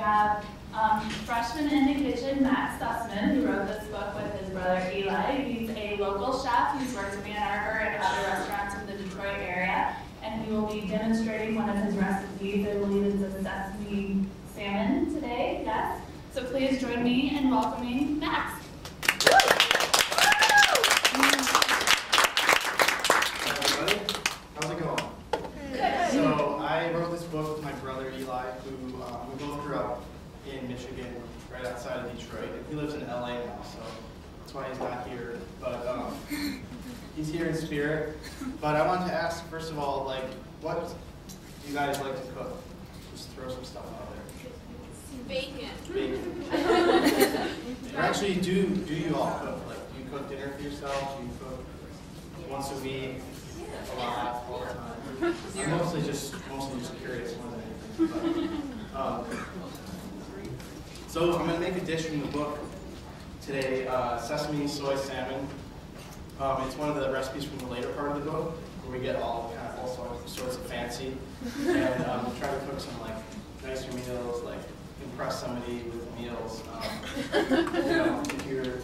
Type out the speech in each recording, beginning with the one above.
have freshman in the kitchen, Max Sussman, who wrote this book with his brother Eli. He's a local chef who's worked with me at Arbor and other restaurants in the Detroit area. And he will be demonstrating one of his recipes. I believe it's a sesame salmon today, yes? So please join me in welcoming Max. Hi everybody, how's it going? Good. So I wrote this book with my brother Eli, who we both grew up in Michigan, right outside of Detroit. He lives in LA now, so that's why he's not here. But he's here in spirit. But I wanted to ask, first of all, like, what do you guys like to cook? Just throw some stuff out there. Bacon. Bacon. Or actually, do you all cook? Like, do you cook dinner for yourself? Do you cook once a week? A lot, all the time? I'm mostly just curious more than anything. But, so I'm going to make a dish from the book today, sesame-soy salmon. It's one of the recipes from the later part of the book, where we get all sorts of fancy, and try to cook some like nicer meals, like impress somebody with meals. You know, if you're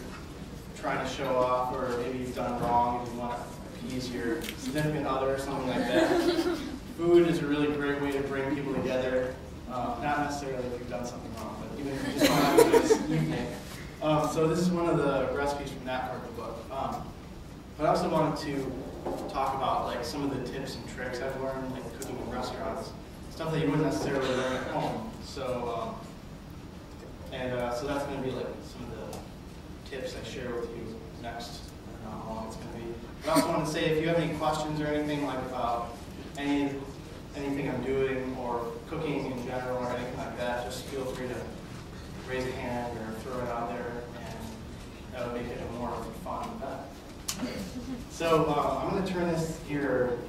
trying to show off, or maybe you've done wrong and you want to appease your significant other or something like that. Food is a really great way to bring people together. Not necessarily if you've done something wrong, but even if you just want to have a nice evening. So this is one of the recipes from that part of the book. But I also wanted to talk about like some of the tips and tricks I've learned, like cooking in restaurants, stuff that you wouldn't necessarily learn at home. So, so that's going to be like some of the tips I share with you next. I don't know how long it's going to be. But I also want to say, if you have any questions or anything like about anything I'm doing or cooking in general or anything like that, just feel free to raise a hand or throw it out there, and that would make it a more fun event. So I'm going to turn this here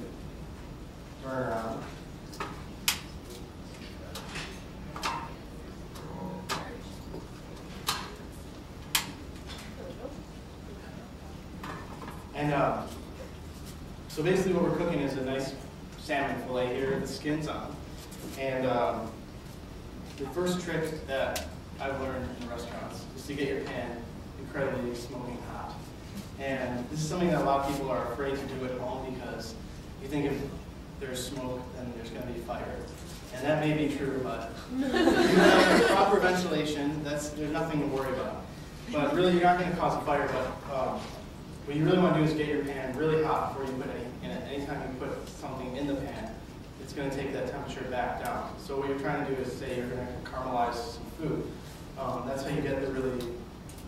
around. And so basically what we're cooking is a nice salmon fillet here, the skin's on. And the first trick that I've learned in restaurants is to get your pan incredibly smoking hot. And this is something that a lot of people are afraid to do at home because you think if there's smoke, then there's going to be fire. And that may be true, but if you have proper ventilation, there's nothing to worry about. But really, you're not going to cause a fire, but what you really want to do is get your pan really hot before you put any in it. Anytime you put something in the pan, it's going to take that temperature back down. So what you're trying to do is say you're going to caramelize some food. That's how you get the really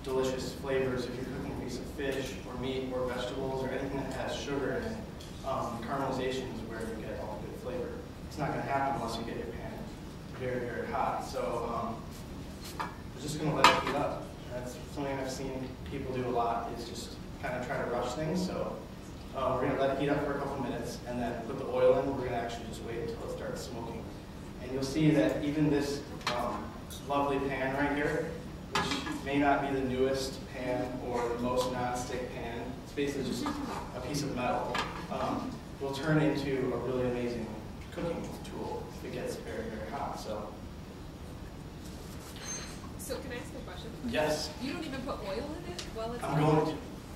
delicious flavors if you're cooking a piece of fish or meat or vegetables or anything that has sugar in it. Caramelization is where you get all the good flavor. It's not going to happen unless you get your pan very, very hot. So we're just going to let it heat up. That's something I've seen people do a lot, is just kind of try to rush things. So we're going to let it heat up for a couple minutes and then put the oil in. We're going to actually just wait until it starts smoking. And you'll see that even this lovely pan right here, which may not be the newest pan or the most non-stick pan, it's basically just a piece of metal, will turn into a really amazing cooking tool if it gets very, very hot. So can I ask a question? Yes. You don't even put oil in it while it's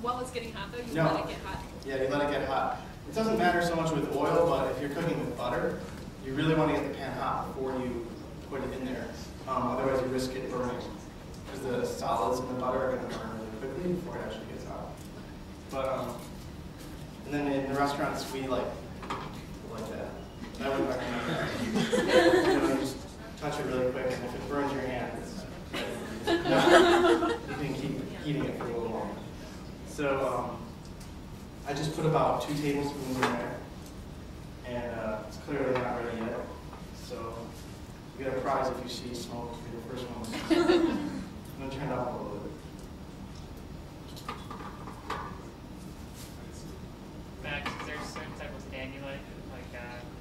while it's getting hot, though? You No. let it get hot? Yeah, you let it get hot. It doesn't matter so much with oil, but if you're cooking with butter, you really want to get the pan hot before you put it in there. Otherwise, you risk it burning, because the solids in the butter are going to burn really quickly before it actually gets hot. But and then in the restaurants, we like that. I would recommend that. You just touch it really quick, and if it burns your hand, you can keep heating it for a little longer. So I just put about 2 tablespoons in there, and it's clearly not ready yet. So you get a prize if you see smoke. You're the first one. I'm going to turn it up a little bit. Max, is there a certain type of pan you like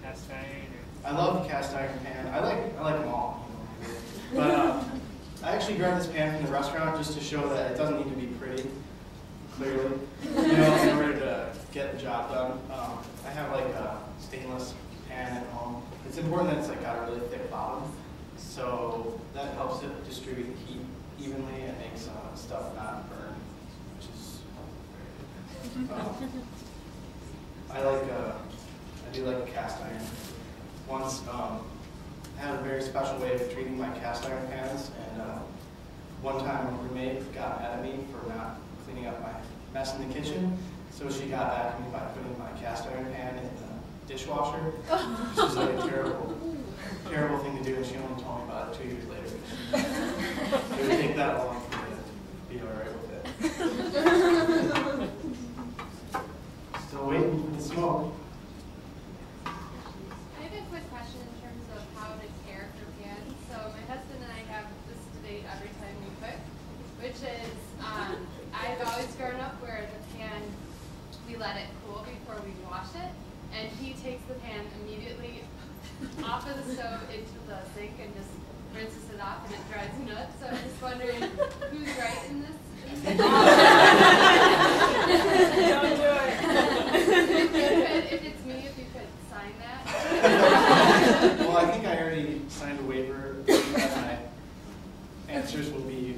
cast iron? Or? I love cast iron pan. I like them all. But I actually grabbed this pan from the restaurant just to show that it doesn't need to be pretty, clearly, in order to get the job done. I have like a stainless pan at home. It's important that it's like got a really thick bottom, So that helps it distribute the heat evenly and makes stuff not burn, which is I do like a cast iron. Once I had a very special way of treating my cast iron pans, and one time a roommate got mad at me for not cleaning up my mess in the kitchen, so she got back at me by putting my cast iron pan in the dishwasher, which is like a terrible thing to do, and she only told me about it 2 years later. It would take that long for me to be alright with it. Still waiting for the smoke. I have a quick question in terms of how to care for pans. So my husband and I have this debate every time we cook, which is I've always grown up where the pan, we let it cool before we wash it, and he takes the pan immediately off of the stove into the sink and just rinses it off, and it dries nuts. So I'm just wondering who's right in this? Don't do it. If it's me, if you could sign that. Well, I think I already signed a waiver that my answers will be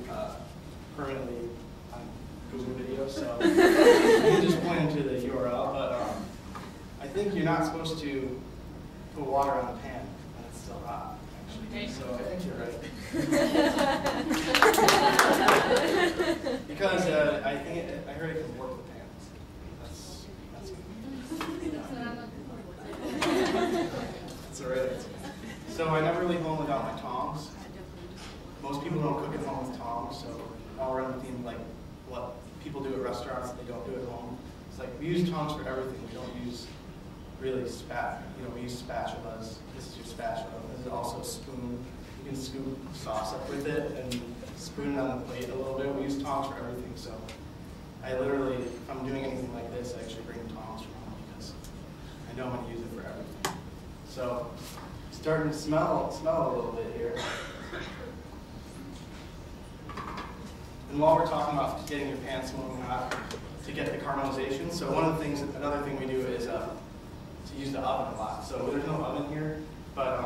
permanently on Google Video, so you can just point them to the URL. But I think you're not supposed to put water on the pan when it's still hot, actually. So I think you're right. Because I heard it can work with pans. That's good. That's all right. So I never leave home without my tongs. Most people don't cook at home with tongs, so I'll run the theme like what people do at restaurants that they don't do at home. It's like we use tongs for everything. We don't use really we use spatulas. This is your spatula. This is also a spoon. You can scoop sauce up with it and spoon it on the plate a little bit. We use tongs for everything, so I literally, if I'm doing anything like this, I actually bring tongs from home because I know I'm going to use it for everything. So, starting to smell a little bit here. And while we're talking about getting your pan smoking hot to get the caramelization, so another thing we do is to use the oven a lot. So there's no oven here, but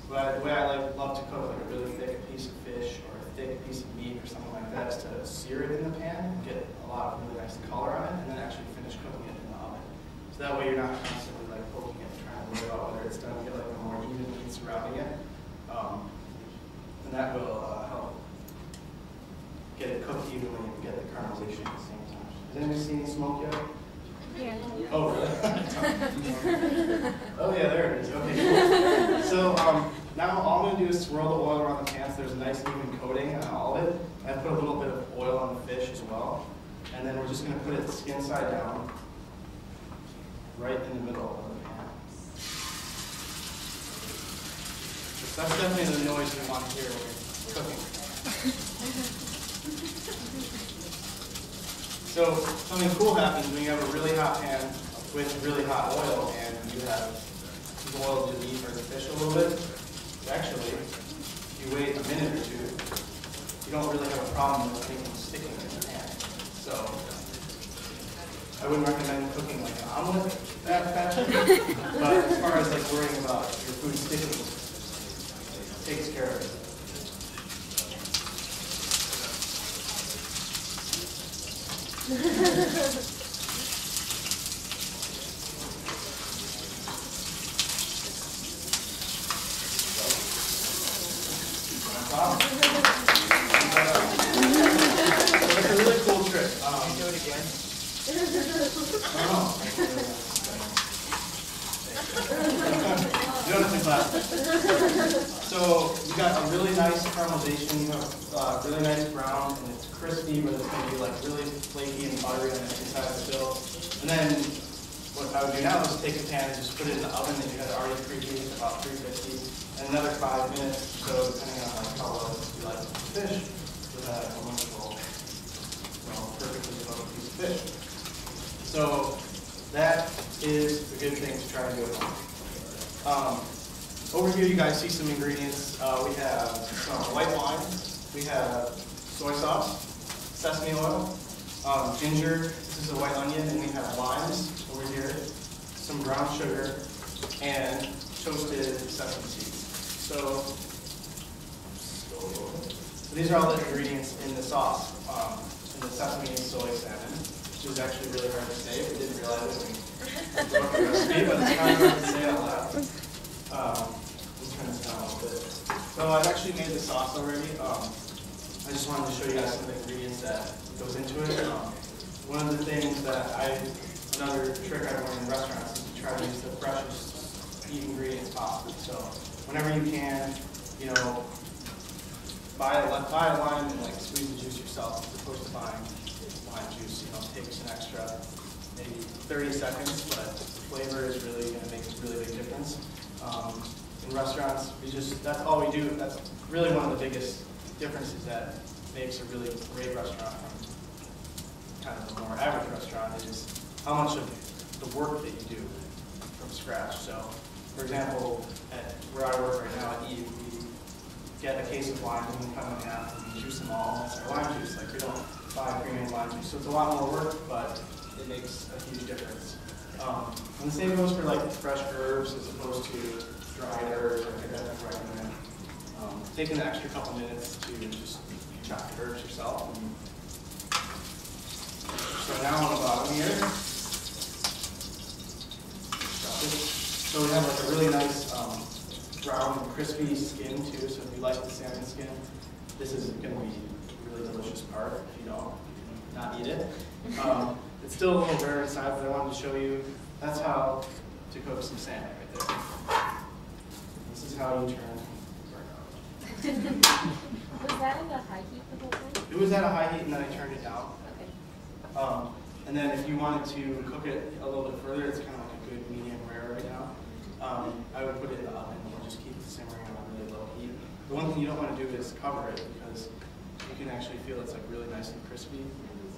the way I love to cook like a really thick piece of fish or a thick piece of meat or something like that is to sear it in the pan and get a lot of really nice color on it, and then actually finish cooking it in the oven. So that way you're not constantly like poking it and trying to worry about whether it's done, get like a more even heat surrounding it, and that will help get it cooked evenly and get the caramelization at the same time. Has anybody seen any smoke yet? Yeah. Oh, really? Oh, yeah, there it is. Okay, cool. So now all I'm going to do is swirl the oil around the pan so there's a nice even coating on all of it. I put a little bit of oil on the fish as well. And then we're just going to put it skin side down right in the middle of the pan. That's definitely the noise you want to hear when you're cooking. So something cool happens when you have a really hot pan with really hot oil and you have boiled the meat or the fish a little bit. Actually, if you wait a minute or two, you don't really have a problem with anything sticking in the pan. So I wouldn't recommend cooking like an omelet that fashion, but as far as like worrying about your food sticking, it takes care of it. It's a really cool trick. Can you do it again? You don't have to clap. So you got a really nice caramelization, you have really nice brown, and it's crispy, but it's going to be like really flaky and buttery on the inside of the dough. And then what I would do now is take a pan and just put it in the oven that you had already preheated at about 350, and another 5 minutes, so depending on like how well you like the fish, you'll have a wonderful, perfectly cooked piece of fish. So that is a good thing to try to do at home. Over here you guys see some ingredients. We have some white wine, we have soy sauce, sesame oil, ginger, this is a white onion, and we have limes over here, some brown sugar, and toasted sesame seeds. So So these are all the ingredients in the sauce, in the sesame-soy salmon, which is actually really hard to say. We didn't realize it when we wrote the recipe, but it's kind of hard to say out loud. Let's turn this down a little bit. So I've actually made the sauce already. I just wanted to show you guys some of the ingredients that goes into it. One of the things that another trick I learned in restaurants is to try to use the freshest ingredients possible. So whenever you can, you know, buy a lime and like squeeze the juice yourself as opposed to buying lime juice. You know, it takes an extra maybe 30 seconds, but the flavor is really going to make a really big difference. In restaurants, that's all we do. That's really one of the biggest differences that makes a really great restaurant from kind of a more average restaurant is how much of the work that you do from scratch. So, for example, at where I work right now at E, we get a case of lime and we cut them in half and we juice them all. That's our lime juice. Like, we don't buy premium lime juice. So it's a lot more work, but it makes a huge difference. And the same goes for like fresh herbs as opposed to dried herbs. I definitely recommend taking the extra couple minutes to just chop the herbs yourself. So now on the bottom here, so we have like a really nice brown and crispy skin too. So if you like the salmon skin, this is going to be a really delicious part. If you don't, not eat it. It's still a little rare inside, but I wanted to show you that's how to cook some salmon right there. This is how you turn. Was that at a high heat the whole time? It was at a high heat and then I turned it down. Okay. And then if you wanted to cook it a little bit further, it's kind of like a good medium rare right now. I would put it in the oven and just keep it simmering on a really low heat. The one thing you don't want to do is cover it because you can actually feel it's like really nice and crispy,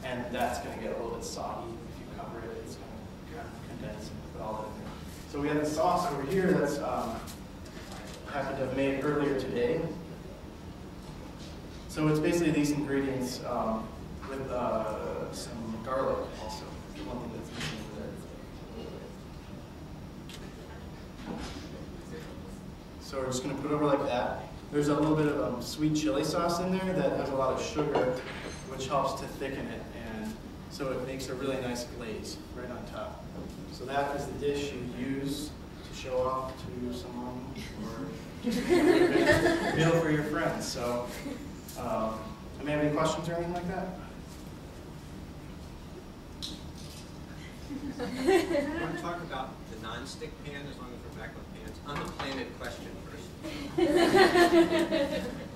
and that's going to get a little bit soggy if you cover it. It's going to kind of condense and put all that in there. So we have the sauce over here that's happened to have made earlier today. So it's basically these ingredients with some garlic also. One thing that's missing there. So we're just going to put it over like that. There's a little bit of sweet chili sauce in there that has a lot of sugar, which helps to thicken it, and so it makes a really nice glaze right on top. So that is the dish you use to show off to someone or just make a meal for your friends. So. I may have any questions or anything like that? I want to talk about the non-stick pan as long as we're back on pans. Unplanned question first.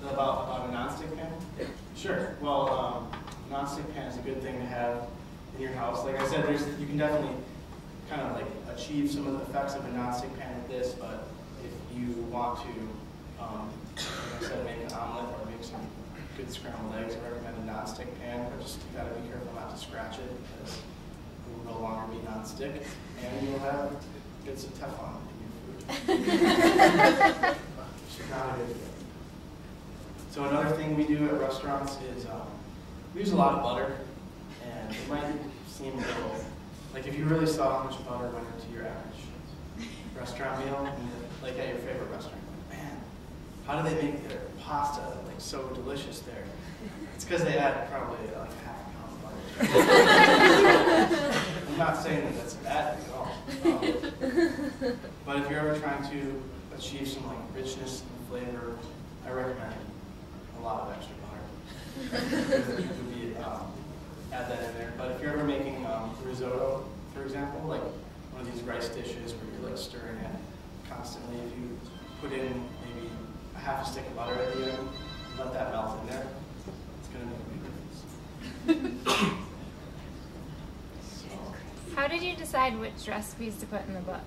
About a non-stick pan? Yeah. Sure. Well, non-stick pan is a good thing to have in your house. Like I said, you can definitely kind of like achieve some of the effects of a non-stick pan with this, but if you want to, like I said, make an omelet or make some good scrambled eggs, I recommend a non-stick pan, but just you gotta be careful not to scratch it because it will no longer be non-stick, and you'll have bits of Teflon in your food. Should not a good thing. So another thing we do at restaurants is we use a lot of butter, and it might seem a little like if you really saw how much butter went into your average restaurant meal, like at your favorite restaurant. How do they make their pasta like so delicious there? It's because they add probably like half a pound of butter. I'm not saying that that's a bad thing at all. But if you're ever trying to achieve some like richness and flavor, I recommend a lot of extra butter. Add that in there. But if you're ever making risotto, for example, like one of these rice dishes where you're like stirring it constantly, if you put in maybe half a stick of butter at the end, let that melt in there. It's going to make a big difference. How did you decide which recipes to put in the book?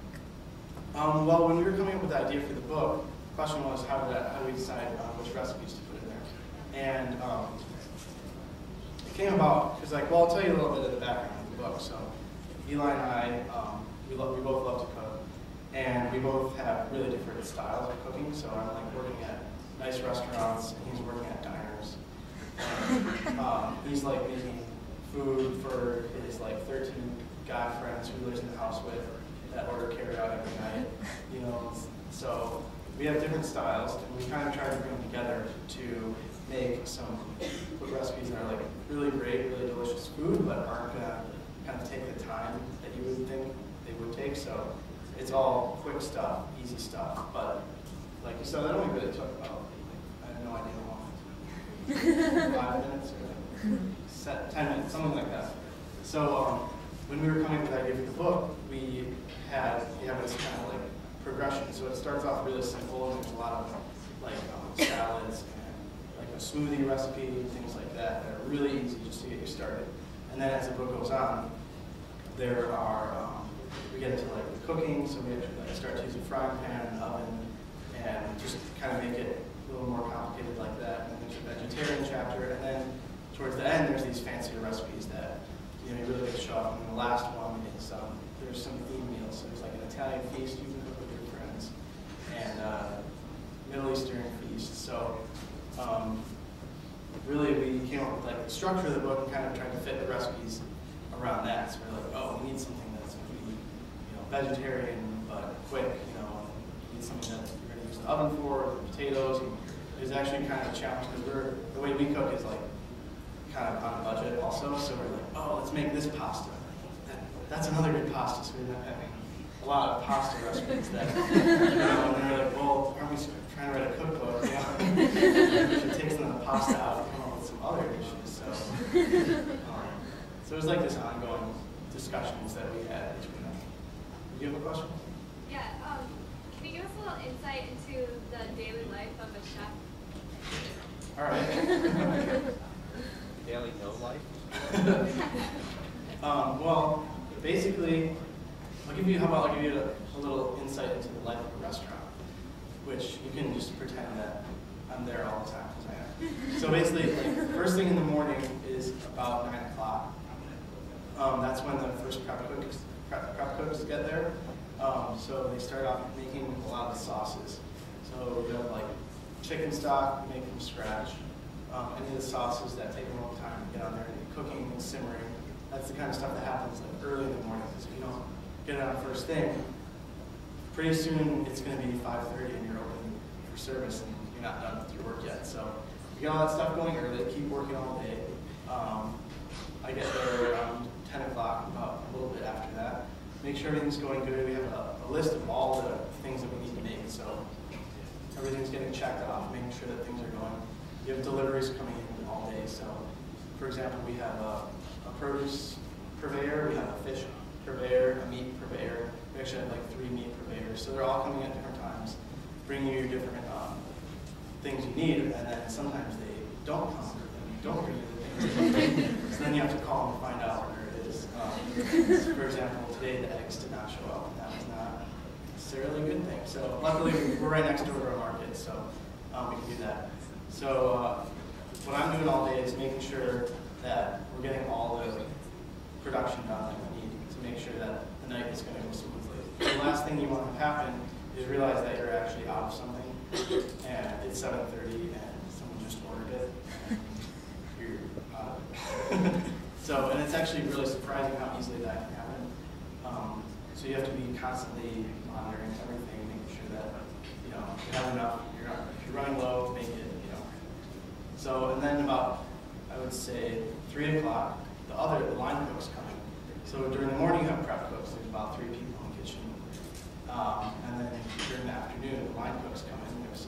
Well, when we were coming up with the idea for the book, the question was how do we decide which recipes to put in there? And it came about because, like, well, I'll tell you a little bit of the background of the book. So Eli and I, we both love to cook. And we both have really different styles of cooking. So I'm like working at nice restaurants, and he's working at diners. And, he's like making food for his like 13 guy friends who he lives in the house with that order carry out every night. You know, so we have different styles, and we kind of try to bring them together to make some recipes that are like really great, really delicious food, but aren't gonna kind of take the time that you would think they would take. So it's all quick stuff, easy stuff. But like you said, that only really took about, I have no idea how long, 5 minutes or 10 minutes, something like that. So when we were coming up with the idea for the book, we have this kind of like progression. So it starts off really simple, and there's a lot of like salads and like a smoothie recipe, things like that that are really easy just to get you started. And then as the book goes on, there are we get into like the cooking, so we actually like start to use a frying pan and oven, and just kind of make it a little more complicated like that. And there's a vegetarian chapter, and then towards the end, there's these fancier recipes that you really get to show off. And the last one is there's some theme meals. So there's like an Italian feast you can cook with your friends, and Middle Eastern feast. So really, we came up with like the structure of the book and kind of tried to fit the recipes around that. So we're like, oh, we need something that's going to be, vegetarian but quick. We need something that you're going to use the oven for, the potatoes. And it was actually kind of a challenge because the way we cook is like kind of on a budget also. So we're like, oh, let's make this pasta. That's another good pasta. So we ended up having a lot of pasta recipes that, and they're like, well, aren't we trying to write a cookbook? We should take some of the pasta out and come up with some other dishes. So it was like this ongoing discussions that we had between them. Do you have a question? Yeah. Can you give us a little insight into the daily life of a chef? All right. Daily no life? Well, basically, I'll give you a little insight into the life of a restaurant, which you can just pretend that I'm there all the time, because I am. So basically, like, first thing in the morning is about 9 o'clock. That's when the first prep cooks get there. So they start off making a lot of the sauces. So we have like chicken stock, we make from scratch. Any of the sauces that take a long time to get on there and cooking and simmering. That's the kind of stuff that happens like early in the morning. So if you don't get it on first thing, pretty soon it's going to be 5:30 and you're open for service and you're not done with your work yet. So you get all that stuff going early, keep working all day. I get there around 10 o'clock, about a little bit after that. Make sure everything's going good. We have a list of all the things that we need to make. So everything's getting checked off, making sure that things are going. You have deliveries coming in all day. So, for example, we have a produce purveyor, we have a fish purveyor, a meat purveyor. We actually have like 3 meat purveyors. So they're all coming at different times, bringing you your different things you need, and then sometimes they don't come and don't bring you the things you need. So then you have to call them to find out where it is. For example, today the eggs did not show up, and that was not necessarily a good thing. So luckily, we're right next door to a market, so we can do that. So what I'm doing all day is making sure that we're getting all the production done that we need to make sure that the night is going to go smoothly. The last thing you want to happen is realize that you're actually out of something, and it's 7:30 and someone just ordered it, and you're out of it. So, and it's actually really surprising how easily that can happen. So you have to be constantly monitoring everything, making sure that you have enough. If you're running low, make it. So, and then about, I would say, 3 o'clock, the line cook's coming. So during the morning you have prep cooks. There's about 3 people in the kitchen. And then during the afternoon, the line cook's coming. There's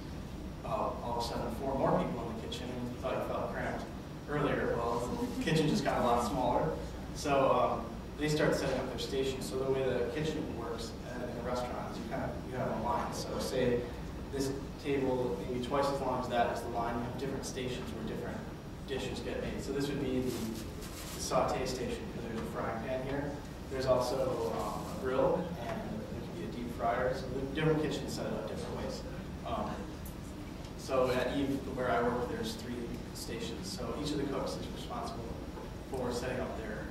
all of a sudden 4 more people in the kitchen, and you thought you felt cramped earlier. Well, the kitchen just got a lot smaller. So they start setting up their stations. So the way the kitchen works in a restaurant is you have a line. So say this table maybe twice as long as that is the line. You have different stations where different dishes get made. So this would be the saute station, because there's a frying pan here. There's also a grill, and there can be a deep fryer. So the different kitchens set it up different ways. So at Eve, where I work, there's 3 stations. So each of the cooks is responsible for setting up their,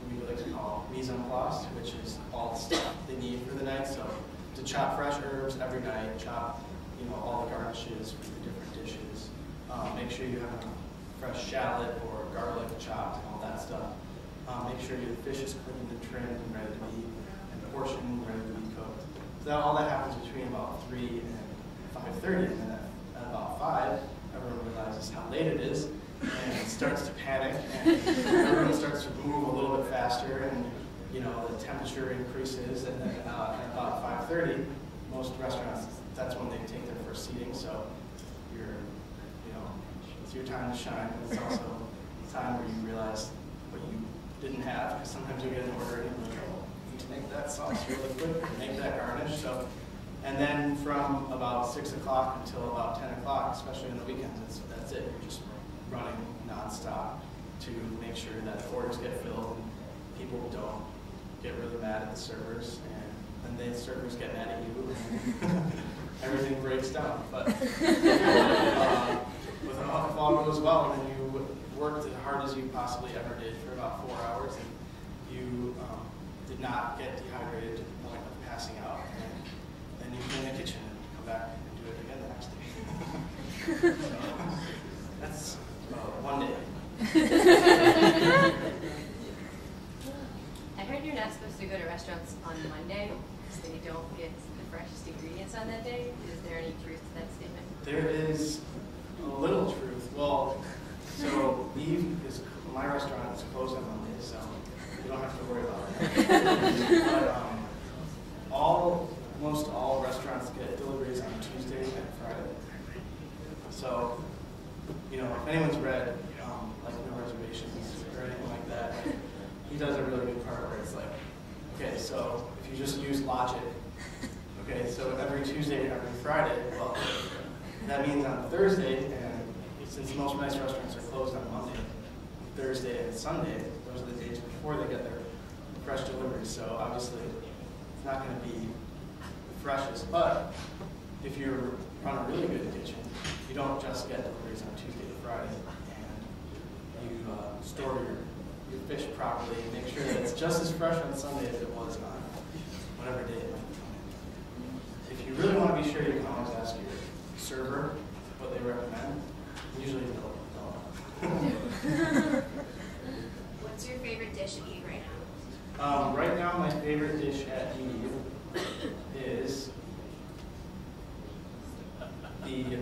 what we like to call mise en place, which is all the stuff they need for the night. So to chop fresh herbs every night, chop all the garnishes for the different dishes. Make sure you have fresh shallot or garlic chopped and all that stuff. Make sure your fish is cleaned and trimmed and ready to be, and portioned and ready to be cooked. So all that happens between about 3 and 5:30, and then at about 5, everyone realizes how late it is, and starts to panic, and everyone starts to move a little bit faster, and the temperature increases, and then at about 5:30, most restaurants, that's when they take their first seating, so it's your time to shine, but it's also the time where you realize what you didn't have, because sometimes you get an order and you're like, oh, you need to make that sauce really quick, or make that garnish, so. And then from about 6 o'clock until about 10 o'clock, especially on the weekends, that's it. You're just running nonstop to make sure that orders get filled and people don't get really mad at the servers, and then the servers get mad at you, and everything breaks down. But if all goes well, then you worked as hard as you possibly ever did for about 4 hours, and you did not get dehydrated to the point of passing out. And you clean the kitchen and come back and do it again the next day. So, that's one day. I heard you're not supposed to go to restaurants on Monday, so you don't get the freshest ingredients on that day. Is there any truth to that statement? There is a little truth. Well, so my restaurant is closed on Monday, so you don't have to worry about that. But most all restaurants get deliveries on Tuesday and Friday. So, if anyone's read like No Reservations or anything like that, he does a really good part where it's like, okay, so if you just use logic, okay, so every Tuesday and every Friday, well, that means on Thursday, and since most nice restaurants are closed on Monday, Thursday and Sunday, those are the days before they get their fresh deliveries. So obviously, it's not going to be freshest, but if you run a really good kitchen, you don't just get deliveries on Tuesday to Friday, and you store your fish properly and make sure that it's just as fresh on Sunday as it was on whatever day it might come in. If you really want to be sure, you can always ask your server what they recommend. Usually they'll. What's your favorite dish to eat right now? Right now, my favorite dish at Eve is we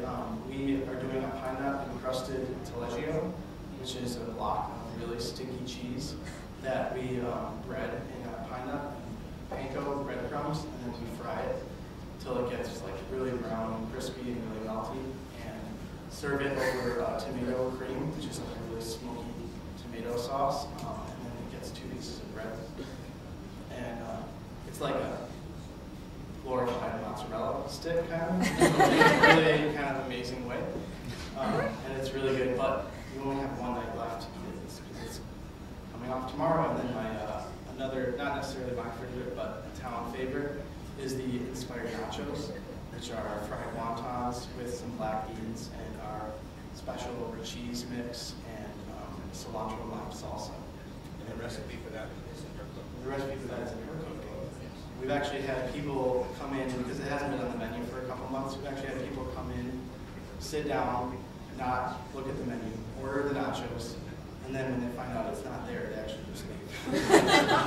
are doing a pineapple encrusted taleggio, which is a block of really sticky cheese that we bread in a pineapple, panko breadcrumbs, and then we fry it until it gets like really brown and crispy and really melty, and serve it over tomato cream, which is like a really smoky tomato sauce, and then it gets 2 pieces of bread, and it's like a glorified mozzarella stick, kind of, in a really kind of amazing way, and it's really good. But you only have one night left because it's coming off tomorrow. And then my another, not necessarily my favorite, but a town favorite, is the inspired nachos, which are fried wontons with some black beans and our special cheese mix and cilantro lime salsa. And the recipe for that is in her cookbook. The recipe for that is in her cookbook. We've actually had people come in, because it hasn't been on the menu for a couple months, we've actually had people come in, sit down, not look at the menu, order the nachos, and then when they find out it's not there, they actually just leave.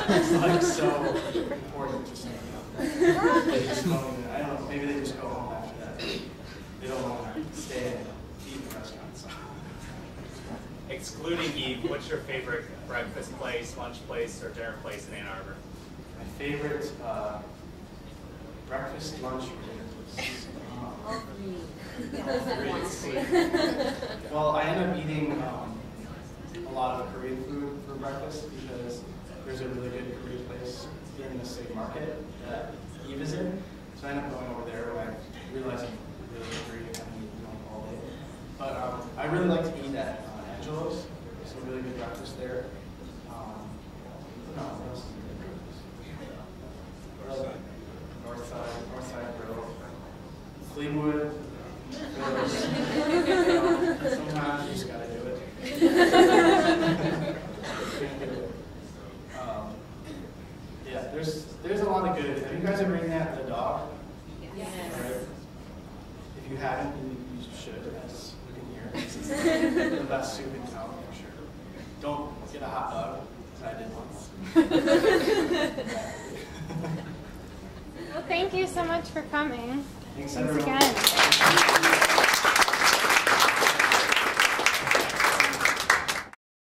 It's like so important to something else. They just don't even, I don't know, maybe they just go home after that. They don't want to stay and eat in the restaurant. So. Excluding Eve, what's your favorite breakfast place, lunch place, or dinner place in Ann Arbor? My favorite breakfast, lunch, or dinner place. Well, I end up eating a lot of Korean food for breakfast because there's a really good Korean place in the same market that Eve is in. So I end up going over there when I realize I'm really hungry and I'm eating all day. But I really like to eat at Angelo's. It's a really good breakfast there. What else is there? Northside Grill. Fleetwood. Sometimes you just gotta do it. Yeah, there's a lot of good. Have you guys ever eaten at The Dog? Yes. Right? If you haven't, you should, as you can hear. It's the best soup in town for sure. Don't get a hot dog, because I did once. Well, thank you so much for coming. Thanks Thanks everyone. again.